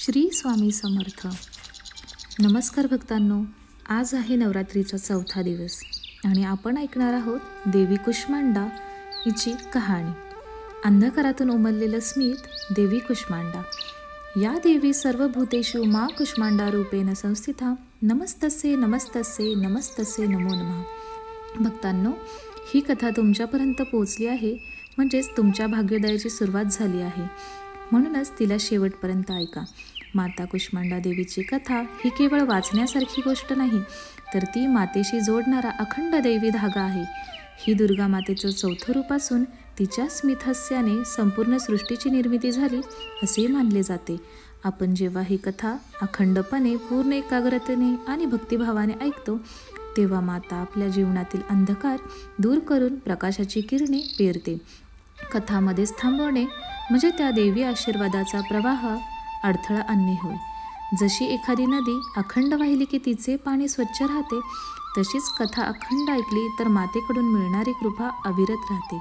श्री स्वामी समर्थ. नमस्कार भक्तांनो, आज आहे नवरात्रीचा 4था दिवस आणि आपण ऐकणार आहोत देवी कुष्मांडा हिची कहाणी. अंधकारातून उमललेलं स्मित देवी कुष्मांडा. या देवी सर्वभूतेषु मा कुष्मांडा रूपेण संस्थिता. नमस्तस्ये नमस्तस्ये नमस्तस्ये नमो नमः. भक्तांनो, ही कथा तुमच्यापर्यंत पोहोचली आहे म्हणजेच तुमच्या भाग्योदयाची सुरुवात झाली आहे. म्हणूनच तिला शेवटपर्यंत ऐका. माता कुष्मांडा देवीची कथा ही केवळ वाचण्यासारखी गोष्ट नाही, तर ती मातेशी जोडणारा अखंड दैवी धागा आहे. ही दुर्गा मातेचं 4थं रूप असून तिच्या स्मितहास्याने संपूर्ण सृष्टीची निर्मिती झाली असे मानले जाते. आपण जेव्हा ही कथा अखंडपणे पूर्ण एकाग्रतेने आणि भक्तिभावाने ऐकतो तेव्हा माता आपल्या जीवनातील अंधकार दूर करून प्रकाशाची किरणे पेरते. कथामध्येच थांबवणे म्हणजे त्या देवी आशीर्वादाचा प्रवाह अडथळा आणणे होय. जशी एखादी नदी अखंड वाहिली की तिचे पाणी स्वच्छ राहते, तशीच कथा अखंड ऐकली तर मातेकडून मिळणारी कृपा अविरत राहते.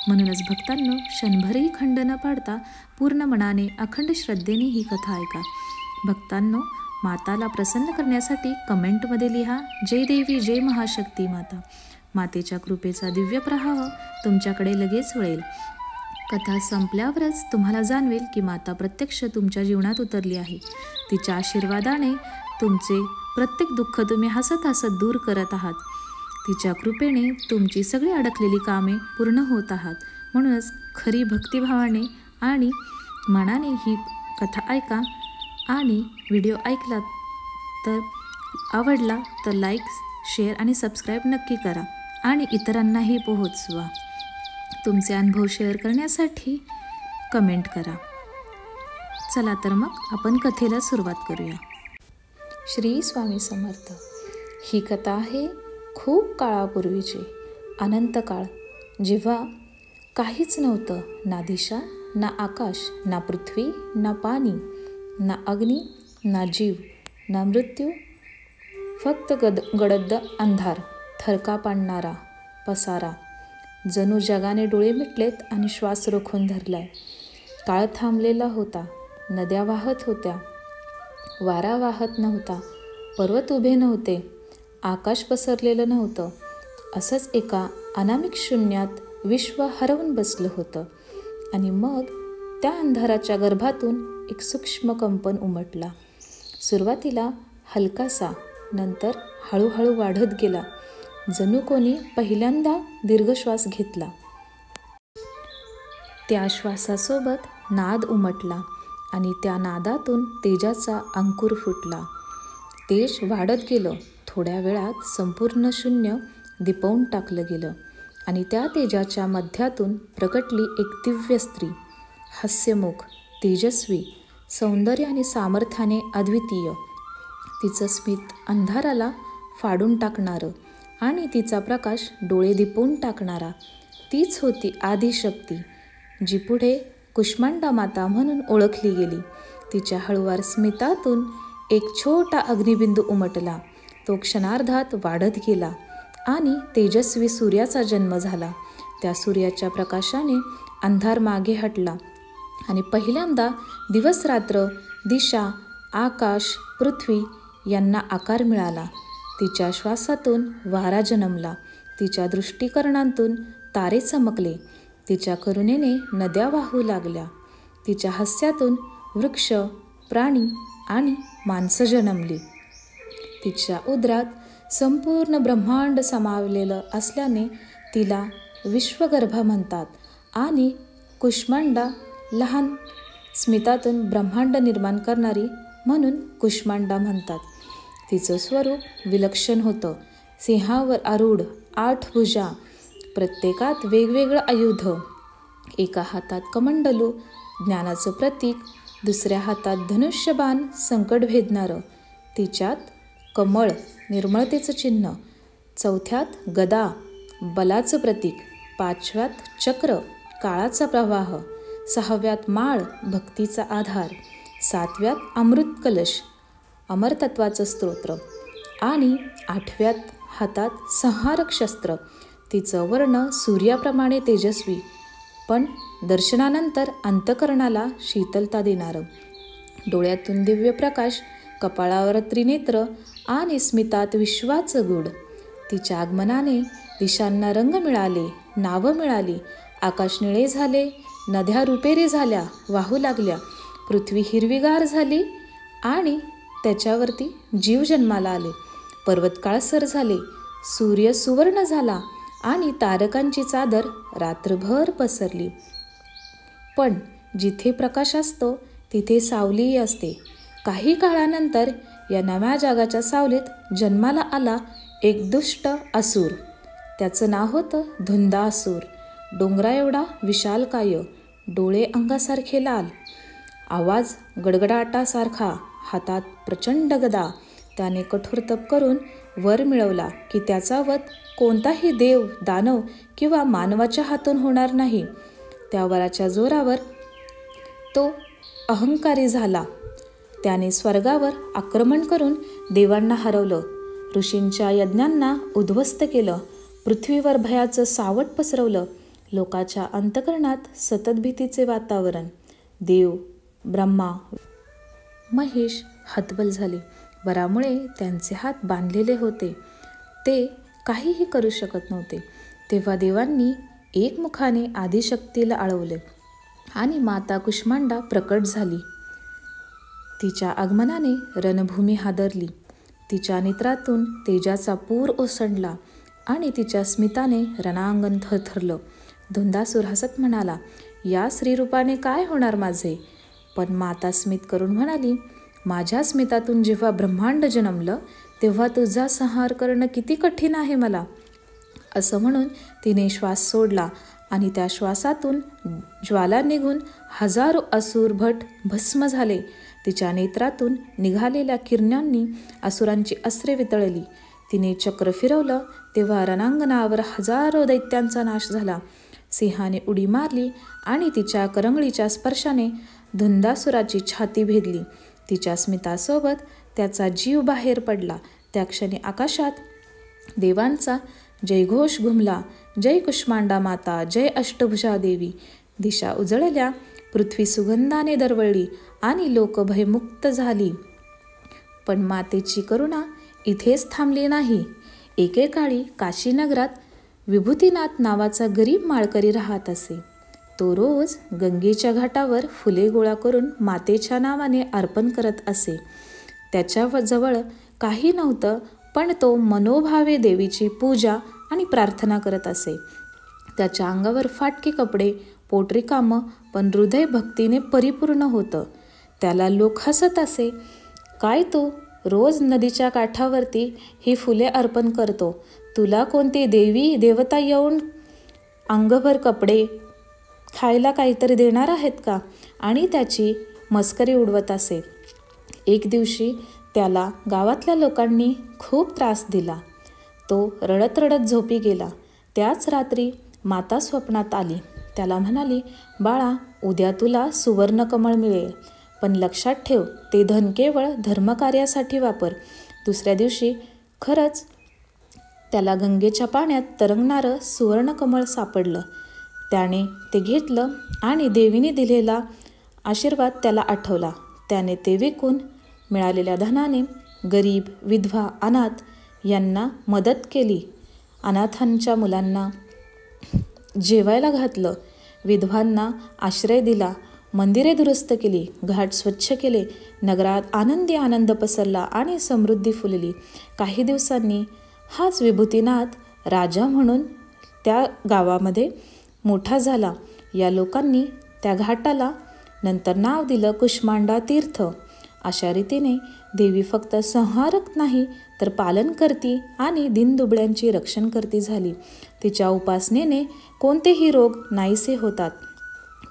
म्हणूनच भक्तांनो, क्षणभरही खंड न पाडता पूर्ण मनाने अखंड श्रद्धेने ही कथा ऐका. भक्तांनो, माताला प्रसन्न करण्यासाठी कमेंटमध्ये लिहा जय देवी, जय महाशक्ती माता. मातेच्या कृपेचा दिव्य प्रवाह तुमच्याकडे लगेच वळेल. कथा संपल्यावरच तुम्हाला जाणवेल की माता प्रत्यक्ष तुमच्या जीवनात उतरली आहे. तिच्या आशीर्वादाने तुमचे प्रत्येक दुःख तुम्ही हसत हसत दूर करत आहात. तिच्या कृपेने तुमची सगळी अडकलेली कामे पूर्ण होत आहात. म्हणूनच खरी भक्तिभावाने आणि मनाने ही कथा ऐका आणि व्हिडिओ ऐकला तर आवडला तर लाईक, शेअर आणि सबस्क्राईब नक्की करा आणि इतरांनाही पोहोचवा. तुमचे अनुभव शेअर करण्यासाठी कमेंट करा. चला तर मग आपण कथेला सुरुवात करूया. श्री स्वामी समर्थ. ही कथा आहे खूप काळापूर्वीची. अनंत काळ, जेव्हा काहीच नव्हतं. ना दिशा, ना आकाश, ना पृथ्वी, ना पाणी, ना अग्नी, ना जीव, ना मृत्यू. फक्त गडद अंधार, थरका पाडणारा पसारा. जणू जगाने डोळे मिटलेत आणि श्वास रोखून धरलाय. काळ थांबलेला होता. नद्या वाहत होत्या, वारा वाहत नव्हता, पर्वत उभे नव्हते, आकाश पसरलेलं नव्हतं. असंच एका अनामिक शून्यात विश्व हरवून बसलं होतं. आणि मग त्या अंधाराच्या गर्भातून एक सूक्ष्म कंपन उमटला. सुरुवातीला हलकासा, नंतर हळूहळू वाढत गेला. जणू कोणी पहिल्यांदा दीर्घ श्वास घेतला. त्या श्वासासोबत नाद उमटला आणि त्या नादातून तेजाचा अंकुर फुटला. तेज वाढत गेलं. थोड्या वेळात संपूर्ण शून्य दिपवून टाकलं गेलं आणि त्या तेजाच्या मध्यातून प्रकटली एक दिव्य स्त्री. हास्यमुख, तेजस्वी, सौंदर्य आणि सामर्थ्याने अद्वितीय. तिचं स्मित अंधाराला फाडून टाकणारं आणि तिचा प्रकाश डोळे दिपवून टाकणारा. तीच होती आदिशक्ती, जी पुढे कुष्मांडा माता म्हणून ओळखली गेली. तिच्या हळुवार स्मितातून एक छोटा अग्निबिंदू उमटला. तो क्षणार्धात वाढत गेला आणि तेजस्वी सूर्याचा जन्म झाला. त्या सूर्याच्या प्रकाशाने अंधार मागे हटला आणि पहिल्यांदा दिवस रात्र, दिशा, आकाश, पृथ्वी यांना आकार मिळाला. तिच्या श्वासातून वारा जन्मला. तिच्या दृष्टीकरणातून तारे चमकले. तिच्या करुणेने नद्या वाहू लागल्या. तिच्या हास्यातून वृक्ष, प्राणी आणि माणसं जन्मली. तिच्या उदरात संपूर्ण ब्रह्मांड सामावलेलं असल्याने तिला विश्वगर्भा म्हणतात आणि कुष्मांडा लहान स्मितातून ब्रह्मांड निर्माण करणारी म्हणून कुष्मांडा म्हणतात. तिचं स्वरूप विलक्षण होतं. सिंहावर आरूढ, 8 भुजा, प्रत्येकात वेगवेगळं आयुध. एका हातात कमंडलू, ज्ञानाचं प्रतीक, दुसऱ्या हातात धनुष्यबाण, संकट भेदणारं. तिच्यात कमळ, निर्मळतेचं चिन्ह. चौथ्यात गदा, बलाचं प्रतीक. 5व्यात चक्र, काळाचा प्रवाह. 6व्यात माळ, भक्तीचा आधार. 7व्यात अमृत कलश, अमरतत्वाचं स्तोत्र. आणि 8व्यात हातात संहारक शस्त्र. तिचं वर्ण सूर्याप्रमाणे तेजस्वी, पण दर्शनानंतर अंतकरणाला शीतलता देणारं. डोळ्यातून दिव्य प्रकाश, कपाळावर त्रिनेत्र आणि स्मितात विश्वाचं गूढ. तिच्या आगमनाने दिशांना रंग मिळाले, नावं मिळाली. आकाश निळे झाले, नद्या रुपेरी झाल्या, वाहू लागल्या. पृथ्वी हिरवीगार झाली आणि त्याच्यावरती जीव जन्माला आले. पर्वत काळसर झाले, सूर्य सुवर्ण झाला आणि तारकांची चादर रात्रभर पसरली. पण जिथे प्रकाश असतो तिथे सावलीही असते. काही काळानंतर या नव्या जगाच्या सावलीत जन्माला आला एक दुष्ट असुर. त्याचं नाव होतं धुंदासुर. डोंगरा एवढा विशालकाय, डोळे अंगासारखे लाल, आवाज गडगडाटासारखा, हातात प्रचंड गदा. त्याने कठोर तप करून वर मिळवला की त्याचा वध कोणताही देव, दानव किंवा मानवाच्या हातून होणार नाही. त्या वराच्या जोरावर तो अहंकारी झाला. त्याने स्वर्गावर आक्रमण करून देवांना हरवलं, ऋषींच्या यज्ञांना उद्ध्वस्त केलं, पृथ्वीवर भयाचं सावट पसरवलं. लोकाच्या अंतःकरणात सतत भीतीचे वातावरण. देव, ब्रह्मा, महेश हतबल झाले. वरामुळे त्यांचे हात बांधलेले होते, ते काहीही करू शकत नव्हते. तेव्हा देवांनी एकमुखाने आदिशक्तीला आळवले आणि माता कुष्मांडा प्रकट झाली. तिच्या आगमनाने रणभूमी हादरली. तिच्या नेत्रातून तेजाचा पूर ओसंडला आणि तिच्या स्मिताने रणांगण थरथरलं. धुंदासूर हसत म्हणाला, या श्रीरूपाने काय होणार माझे? पण माता स्मित करून म्हणाली, माझ्या स्मितातून जेव्हा ब्रह्मांड जन्मलं तेव्हा तुझा संहार करणं किती कठीण आहे मला. असं म्हणून तिने श्वास सोडला आणि त्या श्वासातून ज्वाला निघून हजारो असुर भट भस्म झाले. तिच्या नेत्रातून निघालेल्या किरणांनी असुरांची अस्त्रे वितळली. तिने चक्र फिरवलं तेव्हा रणांगणावर हजारो दैत्यांचा नाश झाला. सिंहाने उडी मारली आणि तिच्या करंगळीच्या स्पर्शाने धुंदासुराची छाती भेदली. तिच्या स्मितासोबत त्याचा जीव बाहेर पडला. त्या क्षणी आकाशात देवांचा जयघोष घुमला. जय कुष्मांडा माता, जय अष्टभुजा देवी. दिशा उजळल्या, पृथ्वी सुगंधाने दरवळली आणि लोक भयमुक्त झाली. पण मातेची करुणा इथेच थांबली नाही. एकेकाळी काशीनगरात विभूतीनाथ नावाचा गरीब माळकरी राहत असे. तो रोज गंगेच्या घाटावर फुले गोळा करून मातेच्या नावाने अर्पण करत असे. त्याच्याजवळ काही नव्हतं, पण तो मनोभावे देवीची पूजा आणि प्रार्थना करत असे. त्याच्या अंगावर फाटके कपडे, पोटरी कामं, पण हृदय भक्तीने परिपूर्ण होतं. त्याला लोक हसत असे, काय तू रोज नदीच्या काठावरती ही फुले अर्पण करतो, तुला कोणती देवी देवता येऊन अंगभर कपडे, खायला काहीतरी देणार आहेत का? आणि त्याची मस्करी उडवत असे. एक दिवशी त्याला गावातल्या लोकांनी खूप त्रास दिला. तो रडत रडत झोपी गेला. त्याच रात्री माता स्वप्नात आली. त्याला म्हणाली, बाळा, उद्या तुला सुवर्णकमळ मिळेल, पण लक्षात ठेव, ते धन केवळ धर्मकार्यासाठी वापर. दुसऱ्या दिवशी खरंच त्याला गंगेच्या पाण्यात तरंगणारं सुवर्णकमळ सापडलं. त्याने ते घेतलं आणि देवीने दिलेला आशीर्वाद त्याला आठवला. त्याने ते विकून मिळालेल्या धनाने गरीब, विधवा, अनाथ यांना मदत केली. अनाथांच्या मुलांना जेवायला घातलं, विधवांना आश्रय दिला, मंदिरे दुरुस्त केली, घाट स्वच्छ केले. नगरात आनंदी आनंद पसरला आणि समृद्धी फुलली. काही दिवसांनी हाच विभूतीनाथ राजा म्हणून त्या गावामध्ये मोठा झाला. या लोकांनी त्या घाटाला नंतर नाव दिलं कुष्मांडा तीर्थ. अशा रीतीने देवी फक्त संहारक नाही तर पालन करती आणि दीनदुबळ्यांची रक्षण करती झाली. तिच्या उपासनेने कोणतेही रोग नाहीसे होतात,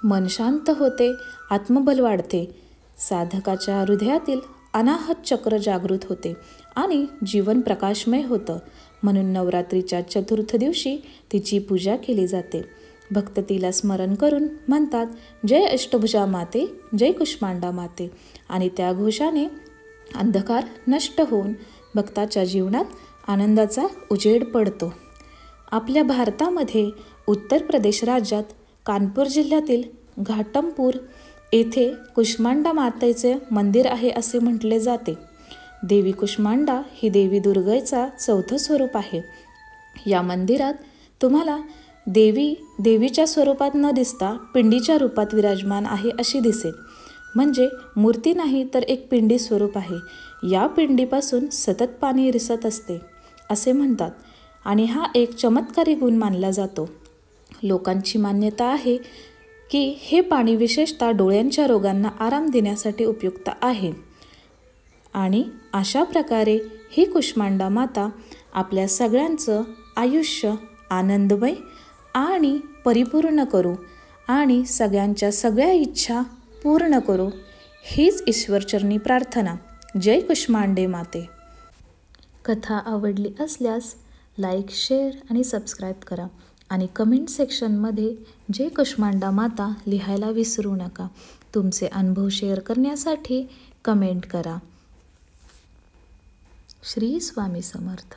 मन शांत होते, आत्मबल वाढते, साधकाच्या हृदयातील अनाहत चक्र जागृत होते आणि जीवन प्रकाशमय होतं. म्हणून नवरात्रीच्या चतुर्थ दिवशी तिची पूजा केली जाते. भक्त तिला स्मरण करून म्हणतात, जय अष्टभुजा माते, जय कुष्मांडा माते. आणि त्या घोषाने अंधकार नष्ट होऊन भक्ताच्या जीवनात आनंदाचा उजेड पडतो. आपल्या भारतामध्ये उत्तर प्रदेश राज्यात कानपूर जिल्ह्यातील घाटमपूर येथे कुष्मांडा मातेचे मंदिर आहे असे म्हटले जाते. देवी कुष्मांडा ही देवी दुर्गेचा चौथं स्वरूप आहे. या मंदिरात तुम्हाला देवीच्या स्वरूपात न दिसता पिंडीच्या रूपात विराजमान आहे अशी दिसेल. म्हणजे मूर्ती नाही तर एक पिंडी स्वरूप आहे. या पिंडीपासून सतत पाणी रिसत असते असे म्हणतात आणि हा एक चमत्कारी गुण मानला जातो. लोकांची मान्यता आहे की हे पाणी विशेषतः डोळ्यांच्या रोगांना आराम देण्यासाठी उपयुक्त आहे. आणि अशा प्रकारे ही कुष्मांडा माता आपल्या सगळ्यांचं आयुष्य आनंदमय आणि परिपूर्ण करू आणि सगळ्यांच्या सगळ्या इच्छा पूर्ण करू हीच ईश्वरचरणी प्रार्थना. जय कुष्मांडे माते. कथा आवडली असल्यास लाईक, शेअर आणि सबस्क्राईब करा आणि कमेंट सेक्शनमध्ये जय कुष्मांडा माता लिहायला विसरू नका. तुमचे अनुभव शेअर करण्यासाठी कमेंट करा. श्री स्वामी समर्थ.